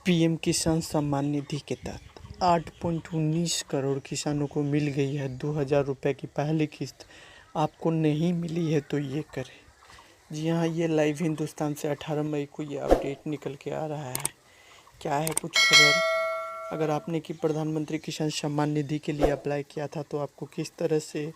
PM किसान सम्मान निधि के तहत 8.19 करोड़ किसानों को मिल गई है 2000 रुपये की पहली किस्त। आपको नहीं मिली है तो ये करें। जी हाँ, ये लाइव हिंदुस्तान से 18 मई को ये अपडेट निकल के आ रहा है। क्या है कुछ खबर? अगर आपने कि प्रधानमंत्री किसान सम्मान निधि के लिए अप्लाई किया था तो आपको किस तरह से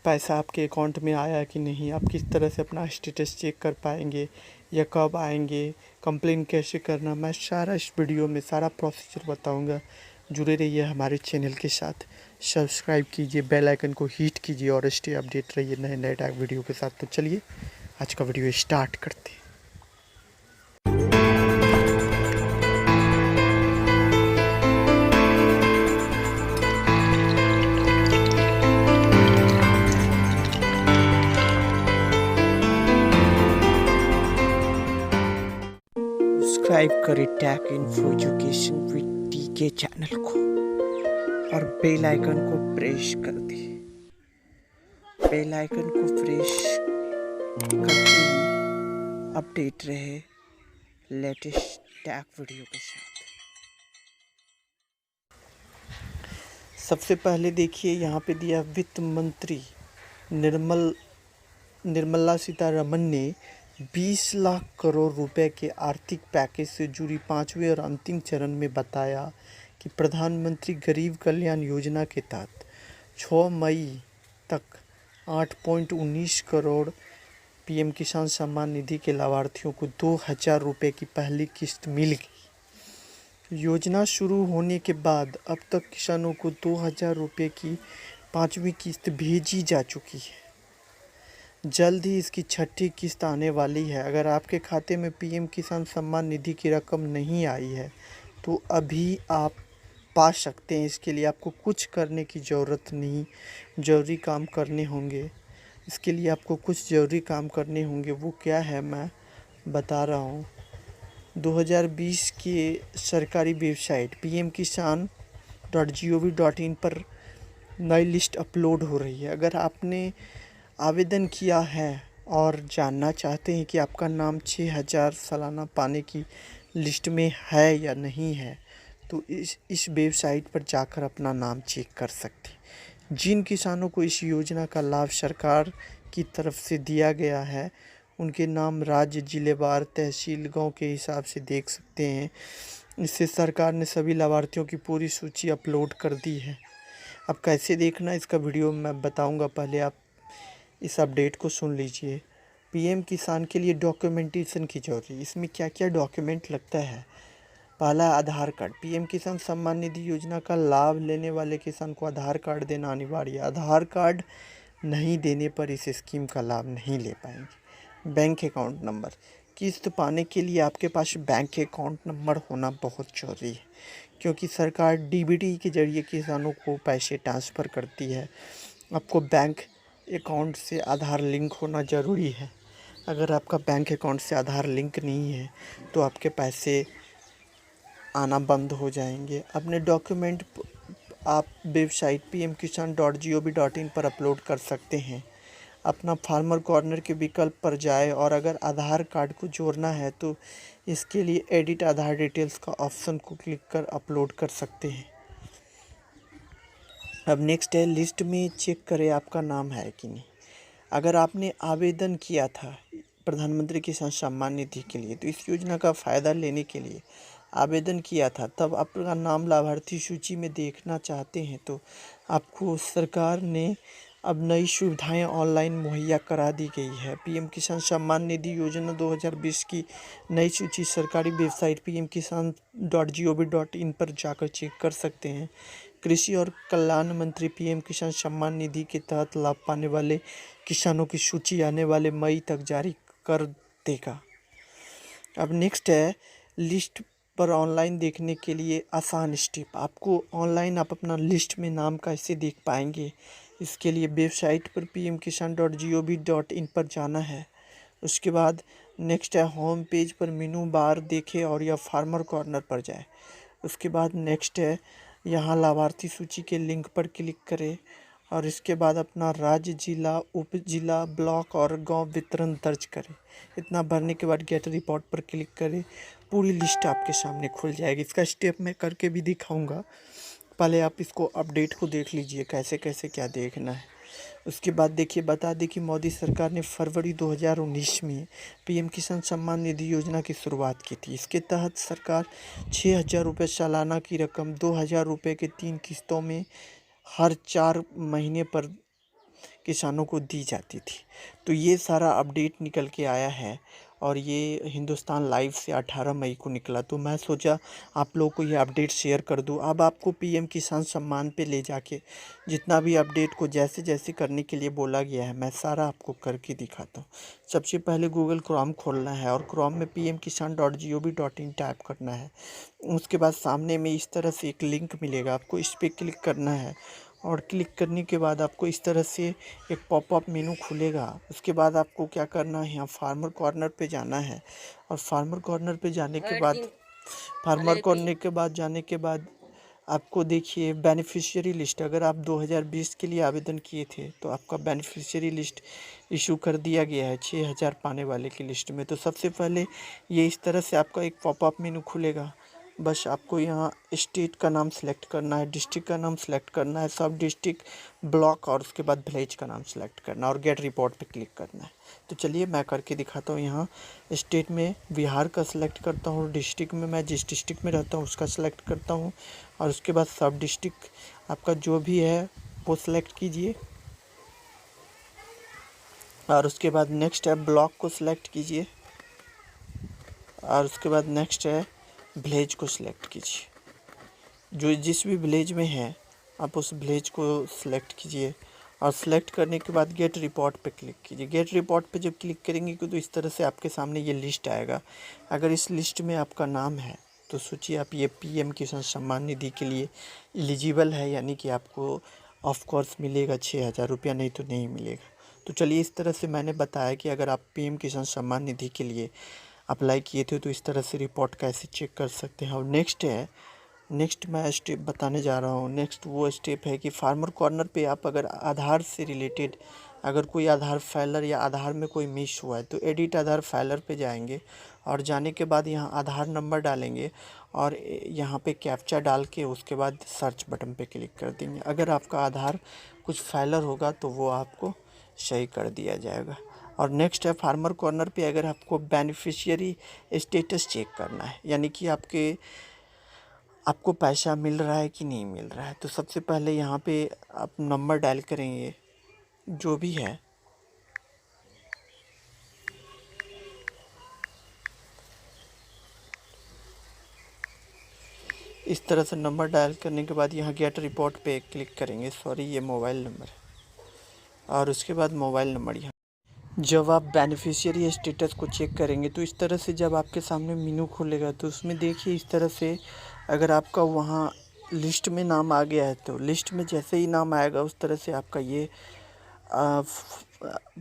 पैसा आपके अकाउंट में आया कि नहीं, आप किस तरह से अपना स्टेटस चेक कर पाएंगे या कब आएंगे, कंप्लेन कैसे करना, मैं सारा इस वीडियो में सारा प्रोसीजर बताऊंगा। जुड़े रहिए हमारे चैनल के साथ, सब्सक्राइब कीजिए, बेल आइकन को हिट कीजिए और स्टे अपडेट रहिए नए नए टैग वीडियो के साथ। तो चलिए आज का वीडियो स्टार्ट करते हैं। सब्सक्राइब करें टैग इन्फो एजुकेशन विद टीके चैनल को और बेल आइकन को प्रेस कर दें। बेल आइकन को प्रेस करते ही अपडेट रहे लेटेस्ट टैग वीडियो के साथ। सबसे पहले देखिए यहाँ पे दिया वित्त मंत्री निर्मला सीतारमण ने 20 लाख करोड़ रुपए के आर्थिक पैकेज से जुड़ी 5वें और अंतिम चरण में बताया कि प्रधानमंत्री गरीब कल्याण योजना के तहत 6 मई तक 8.19 करोड़ पीएम किसान सम्मान निधि के लाभार्थियों को 2000 रुपये की पहली किस्त मिल गई। योजना शुरू होने के बाद अब तक किसानों को 2000 रुपये की 5वीं किस्त भेजी जा चुकी है। जल्द ही इसकी 6ठी किस्त आने वाली है। अगर आपके खाते में पीएम किसान सम्मान निधि की रकम नहीं आई है तो अभी आप पा सकते हैं। इसके लिए आपको कुछ करने की ज़रूरत नहीं, ज़रूरी काम करने होंगे। इसके लिए आपको कुछ ज़रूरी काम करने होंगे। वो क्या है मैं बता रहा हूँ। 2020 के सरकारी वेबसाइट pmkisan.gov.in पर नई लिस्ट अपलोड हो रही है। अगर आपने आवेदन किया है और जानना चाहते हैं कि आपका नाम 6000 सालाना पाने की लिस्ट में है या नहीं है तो इस वेबसाइट पर जाकर अपना नाम चेक कर सकते हैं। जिन किसानों को इस योजना का लाभ सरकार की तरफ से दिया गया है उनके नाम राज्य, जिलेवार, तहसील, गांव के हिसाब से देख सकते हैं। इससे सरकार ने सभी लाभार्थियों की पूरी सूची अपलोड कर दी है। अब कैसे देखना इसका वीडियो मैं बताऊंगा, पहले आप इस अपडेट को सुन लीजिए। पीएम किसान के लिए डॉक्यूमेंटेशन की जरूरत। इसमें क्या क्या डॉक्यूमेंट लगता है? पहला, आधार कार्ड। पीएम किसान सम्मान निधि योजना का लाभ लेने वाले किसान को आधार कार्ड देना अनिवार्य है। आधार कार्ड नहीं देने पर इस स्कीम का लाभ नहीं ले पाएंगे। Bank account number. किस्त पाने के लिए आपके पास बैंक अकाउंट नंबर होना बहुत जरूरी है, क्योंकि सरकार डीबीटी के जरिए किसानों को पैसे ट्रांसफ़र करती है। आपको बैंक अकाउंट से आधार लिंक होना ज़रूरी है। अगर आपका बैंक अकाउंट से आधार लिंक नहीं है तो आपके पैसे आना बंद हो जाएंगे। अपने डॉक्यूमेंट आप वेबसाइट pmkisan.gov.in पर अपलोड कर सकते हैं। अपना फार्मर कॉर्नर के विकल्प पर जाए और अगर आधार कार्ड को जोड़ना है तो इसके लिए एडिट आधार डिटेल्स का ऑप्शन को क्लिक कर अपलोड कर सकते हैं। अब नेक्स्ट है, लिस्ट में चेक करें आपका नाम है कि नहीं। अगर आपने आवेदन किया था प्रधानमंत्री किसान सम्मान निधि के लिए, तो इस योजना का फ़ायदा लेने के लिए आवेदन किया था, तब आपका नाम लाभार्थी सूची में देखना चाहते हैं तो आपको सरकार ने अब नई सुविधाएं ऑनलाइन मुहैया करा दी गई है। पीएम किसान सम्मान निधि योजना 2020 की नई सूची सरकारी वेबसाइट pmkisan.gov.in पर जाकर चेक कर सकते हैं। कृषि और कल्याण मंत्री पीएम किसान सम्मान निधि के तहत लाभ पाने वाले किसानों की सूची आने वाले मई तक जारी कर देगा। अब नेक्स्ट है, लिस्ट पर ऑनलाइन देखने के लिए आसान स्टेप। आपको ऑनलाइन आप अपना लिस्ट में नाम कैसे देख पाएंगे, इसके लिए वेबसाइट पर pmkisan.gov.in पर जाना है। उसके बाद नेक्स्ट है, होम पेज पर मेनू बार देखें और या फार्मर कॉर्नर पर जाए। उसके बाद नेक्स्ट है, यहाँ लाभार्थी सूची के लिंक पर क्लिक करें और इसके बाद अपना राज्य, जिला, उप जिला, ब्लॉक और गांव वितरण दर्ज करें। इतना भरने के बाद गेट रिपोर्ट पर क्लिक करें। पूरी लिस्ट आपके सामने खुल जाएगी। इसका स्टेप मैं करके भी दिखाऊंगा, पहले आप इसको अपडेट को देख लीजिए कैसे कैसे क्या देखना है। उसके बाद देखिए, बता दें कि मोदी सरकार ने फरवरी 2019 में पीएम किसान सम्मान निधि योजना की शुरुआत की थी। इसके तहत सरकार 6,000 रुपये सालाना की रकम 2,000 रुपये के 3 किस्तों में हर 4 महीने पर किसानों को दी जाती थी। तो ये सारा अपडेट निकल के आया है और ये हिंदुस्तान लाइव से 18 मई को निकला। तो मैं सोचा आप लोगों को ये अपडेट शेयर कर दूं। अब आपको पीएम किसान सम्मान पे ले जाके जितना भी अपडेट को जैसे जैसे करने के लिए बोला गया है, मैं सारा आपको करके दिखाता हूँ। सबसे पहले गूगल क्रोम खोलना है और क्रोम में pmkisan.gov.in टाइप करना है। उसके बाद सामने में इस तरह से एक लिंक मिलेगा, आपको इस पर क्लिक करना है और क्लिक करने के बाद आपको इस तरह से एक पॉपअप मेनू खुलेगा। उसके बाद आपको क्या करना है, यहाँ फार्मर कॉर्नर पे जाना है और फार्मर कॉर्नर पे जाने के बाद आपको देखिए बेनिफिशियरी लिस्ट, अगर आप 2020 के लिए आवेदन किए थे तो आपका बेनिफिशियरी लिस्ट इशू कर दिया गया है 6,000 पाने वाले की लिस्ट में। तो सबसे पहले ये इस तरह से आपका एक पॉपअप मेनू खुलेगा। बस आपको यहाँ स्टेट का नाम सेलेक्ट करना है, डिस्ट्रिक्ट का नाम सेलेक्ट करना है, सब डिस्ट्रिक्ट, ब्लॉक और उसके बाद विलेज का नाम सेलेक्ट करना है और गेट रिपोर्ट पे क्लिक करना है। तो चलिए मैं करके दिखाता हूँ। यहाँ स्टेट में बिहार का सिलेक्ट करता हूँ, डिस्ट्रिक्ट में मैं जिस डिस्ट्रिक्ट में रहता हूँ उसका सिलेक्ट करता हूँ और उसके बाद सब डिस्ट्रिक्ट आपका जो भी है वो सिलेक्ट कीजिए और उसके बाद नेक्स्ट है ब्लॉक को सिलेक्ट कीजिए और उसके बाद नेक्स्ट है विलेज को सिलेक्ट कीजिए। जो जिस भी विलेज में है आप उस विलेज को सिलेक्ट कीजिए और सिलेक्ट करने के बाद गेट रिपोर्ट पे क्लिक कीजिए। गेट रिपोर्ट पे जब क्लिक करेंगे तो इस तरह से आपके सामने ये लिस्ट आएगा। अगर इस लिस्ट में आपका नाम है तो सोचिए आप ये पीएम किसान सम्मान निधि के लिए एलिजिबल है, यानी कि आपको ऑफ कोर्स मिलेगा 6,000 रुपया, नहीं तो नहीं मिलेगा। तो चलिए इस तरह से मैंने बताया कि अगर आप पीएम किसान सम्मान निधि के लिए अप्लाई किए थे तो इस तरह से रिपोर्ट कैसे चेक कर सकते हैं। और नेक्स्ट मैं स्टेप बताने जा रहा हूँ। नेक्स्ट वो स्टेप है कि फार्मर कॉर्नर पे आप अगर आधार से रिलेटेड अगर कोई आधार फाइलर या आधार में कोई मिस हुआ है तो एडिट आधार फाइलर पे जाएंगे और जाने के बाद यहाँ आधार नंबर डालेंगे और यहाँ पे कैप्चा डाल के उसके बाद सर्च बटन पे क्लिक कर देंगे। अगर आपका आधार कुछ फाइलर होगा तो वो आपको सही कर दिया जाएगा। और नेक्स्ट है फार्मर कॉर्नर पे अगर आपको बेनिफिशियरी स्टेटस चेक करना है, यानी कि आपको पैसा मिल रहा है कि नहीं मिल रहा है। तो सबसे पहले यहाँ पे आप नंबर डायल करेंगे जो भी है, इस तरह से नंबर डायल करने के बाद यहाँ गेट रिपोर्ट पे क्लिक करेंगे। सॉरी ये मोबाइल नंबर है और उसके बाद मोबाइल नंबर यहाँ जब आप बेनिफिशियरी स्टेटस को चेक करेंगे तो इस तरह से जब आपके सामने मेनू खुलेगा तो उसमें देखिए इस तरह से अगर आपका वहाँ लिस्ट में नाम आ गया है तो लिस्ट में जैसे ही नाम आएगा उस तरह से आपका ये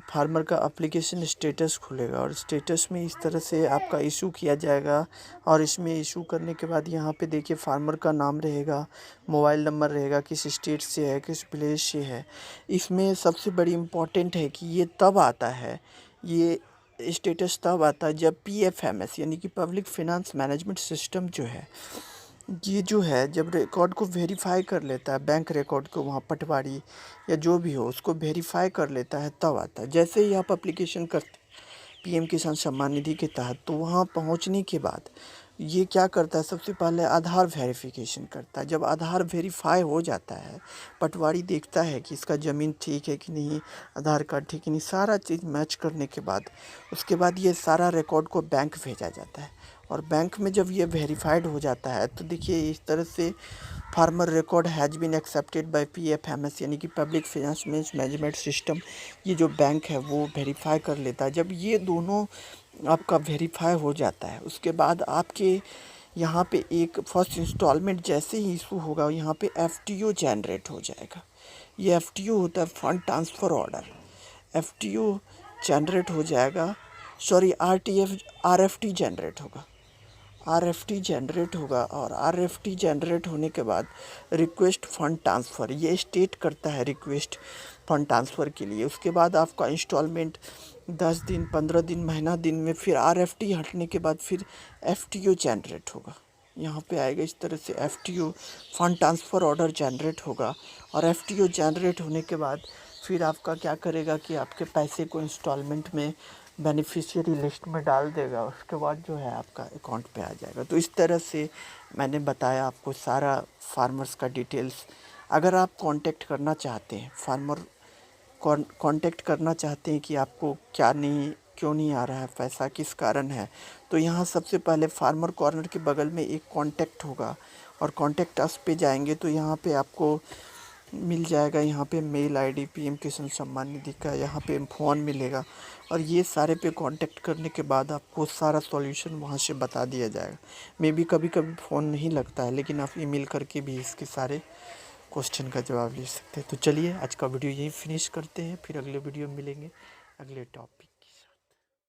फार्मर का एप्लीकेशन स्टेटस खुलेगा और स्टेटस में इस तरह से आपका इशू किया जाएगा। और इसमें इशू करने के बाद यहाँ पे देखिए फार्मर का नाम रहेगा, मोबाइल नंबर रहेगा, किस स्टेट से है, किस विलेज से है। इसमें सबसे बड़ी इम्पॉर्टेंट है कि ये तब आता है, ये स्टेटस तब आता है जब PFMS यानी कि पब्लिक फाइनेंस मैनेजमेंट सिस्टम जो है ये जो है जब रिकॉर्ड को वेरीफाई कर लेता है, बैंक रिकॉर्ड को वहाँ पटवारी या जो भी हो उसको वेरीफाई कर लेता है तब आता है। जैसे ही आप एप्लीकेशन करते पीएम किसान सम्मान निधि के तहत तो वहाँ पहुँचने के बाद ये क्या करता है, सबसे पहले आधार वेरिफिकेशन करता है। जब आधार वेरीफाई हो जाता है, पटवारी देखता है कि इसका ज़मीन ठीक है कि नहीं, आधार कार्ड ठीक है नहीं, सारा चीज़ मैच करने के बाद उसके बाद ये सारा रिकॉर्ड को बैंक भेजा जाता है और बैंक में जब ये वेरीफाइड हो जाता है तो देखिए इस तरह से farmer record has been accepted by PFMS यानी कि पब्लिक फाइनेंस मैनेजमेंट सिस्टम, ये जो बैंक है वो वेरीफाई कर लेता है। जब ये दोनों आपका वेरीफाई हो जाता है उसके बाद आपके यहाँ पे एक फर्स्ट इंस्टॉलमेंट जैसे ही इशू होगा यहाँ पे FTO जनरेट हो जाएगा। ये FTO होता है fund transfer order. FTO generate हो जाएगा, सॉरी RFT जनरेट होगा। RFT जनरेट होगा और RFT जनरेट होने के बाद रिक्वेस्ट फ़ंड ट्रांसफ़र, ये स्टेट करता है रिक्वेस्ट फ़ंड ट्रांसफ़र के लिए। उसके बाद आपका इंस्टॉलमेंट 10 दिन 15 दिन महीना दिन में फिर RFT हटने के बाद फिर FTO जनरेट होगा। यहाँ पे आएगा इस तरह से FTO, fund transfer order generate होगा। और FTO जनरेट होने के बाद फिर आपका क्या करेगा कि आपके पैसे को इंस्टॉलमेंट में बेनिफिशियरी लिस्ट में डाल देगा। उसके बाद जो है आपका अकाउंट पे आ जाएगा। तो इस तरह से मैंने बताया आपको सारा फार्मर्स का डिटेल्स। अगर आप कांटेक्ट करना चाहते हैं, फार्मर कांटेक्ट करना चाहते हैं कि आपको क्या नहीं, क्यों नहीं आ रहा है पैसा, किस कारण है, तो यहाँ सबसे पहले फार्मर कॉर्नर के बगल में एक कांटेक्ट होगा और कांटेक्ट अस पे जाएंगे तो यहाँ पे आपको मिल जाएगा। यहाँ पे मेल आईडी, PM किसान सम्मान निधि का यहाँ पे फ़ोन मिलेगा और ये सारे पे कांटेक्ट करने के बाद आपको सारा सॉल्यूशन वहाँ से बता दिया जाएगा। मे बी कभी कभी फ़ोन नहीं लगता है, लेकिन आप ईमेल करके भी इसके सारे क्वेश्चन का जवाब ले सकते हैं। तो चलिए आज का वीडियो यहीं फिनिश करते हैं, फिर अगले वीडियो में मिलेंगे अगले टॉपिक।